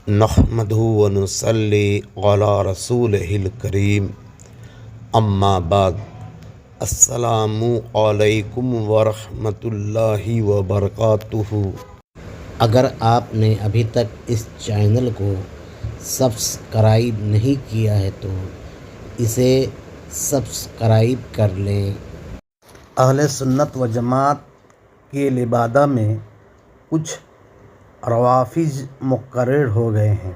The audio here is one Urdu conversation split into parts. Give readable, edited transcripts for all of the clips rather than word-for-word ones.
نحمدہ ونصلی علی رسولہ الکریم اما بعد السلام علیکم ورحمۃ اللہ وبرکاتہ۔ اگر آپ نے ابھی تک اس چینل کو سبسکرائب نہیں کیا ہے تو اسے سبسکرائب کر لیں۔ اہل سنت و جماعت کے لبادہ میں کچھ روافض مقرر ہو گئے ہیں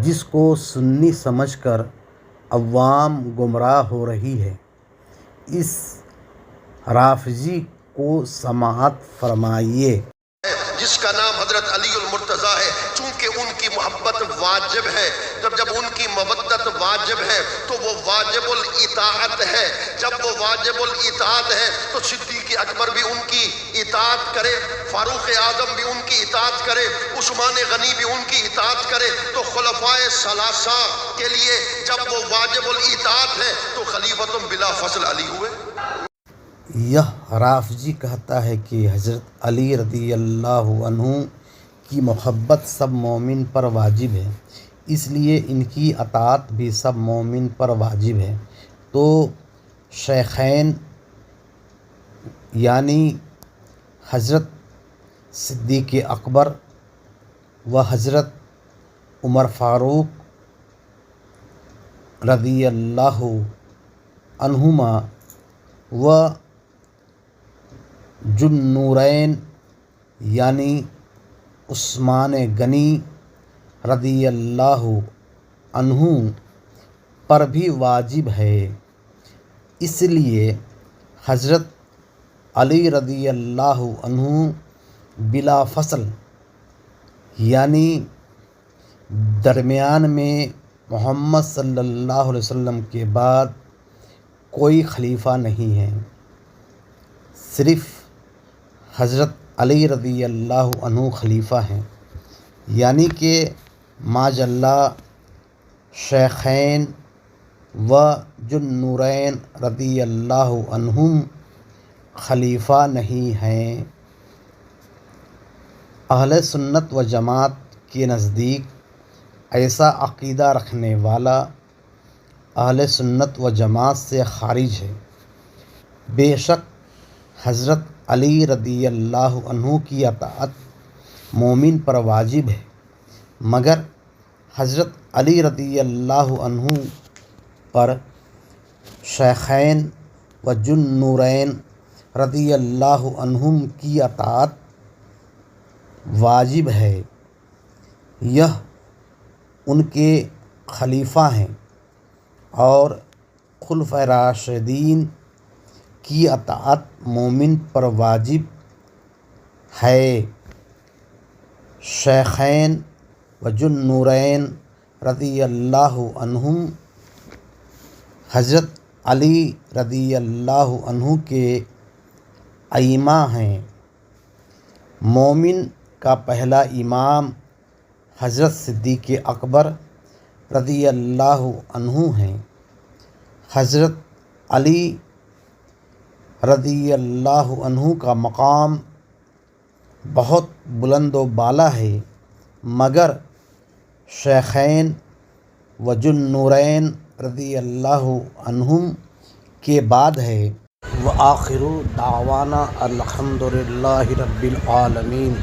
جس کو سنی سمجھ کر عوام گمراہ ہو رہی ہے۔ اس رافضی کو سماعت فرمائیے۔ جس کا نام حضرت علی المرتضیٰ ہے، چونکہ ان کی محبت واجب ہے، جب ان کی مودت واجب ہے تو وہ واجب الاطاعت ہے۔ جب وہ واجب الاطاعت ہے تو صدیق اکبر بھی ان کی اطاعت کرے، فاروق اعظم بھی ان کی اطاعت کرے، عثمان غنی بھی ان کی اطاعت کرے، تو خلفائے ثلاثہ کے لیے جب وہ واجب الاطاعت ہے تو خلیفۃ بلا فصل علی ہوئے۔ یہ رافضی کہتا ہے کہ حضرت علی رضی اللہ عنہ کی محبت سب مومن پر واجب ہے، اس لیے ان کی اطاعت بھی سب مومن پر واجب ہے۔ تو شیخین یعنی حضرت صدیق اکبر و حضرت عمر فاروق رضی اللہ عنہما و ذو النورین یعنی عثمان غنی رضی اللہ عنہ پر بھی واجب ہے۔ اس لیے حضرت علی رضی اللہ عنہ بلا فصل یعنی درمیان میں محمد صلی اللہ علیہ وسلم کے بعد کوئی خلیفہ نہیں ہے، صرف حضرت علی رضی اللہ عنہ خلیفہ ہیں، یعنی کہ معاذ اللہ شیخین و ذو النورین رضی اللہ عنہم خلیفہ نہیں ہیں۔ اہل سنت و جماعت کے نزدیک ایسا عقیدہ رکھنے والا اہل سنت و جماعت سے خارج ہے۔ بے شک حضرت علی رضی اللہ عنہ کی اطاعت مومن پر واجب ہے، مگر حضرت علی رضی اللہ عنہ پر شیخین و ذو النورین رضی اللہ عنہم کی اطاعت واجب ہے۔ یہ ان کے خلیفہ ہیں اور خلفائے راشدین کی اطاعت مومن پر واجب ہے۔ شیخین و ذو النورین رضی اللہ عنہم حضرت علی رضی اللہ عنہ کے ائمہ ہیں۔ مومن کا پہلا امام حضرت صدیق اکبر رضی اللہ عنہ ہیں۔ حضرت علی رضی اللہ عنہ کا مقام بہت بلند و بالا ہے، مگر شیخین و ذو النورین رضی اللہ عنہم کے بعد ہے۔ وآخر دعوانا الحمد للہ رب العالمین۔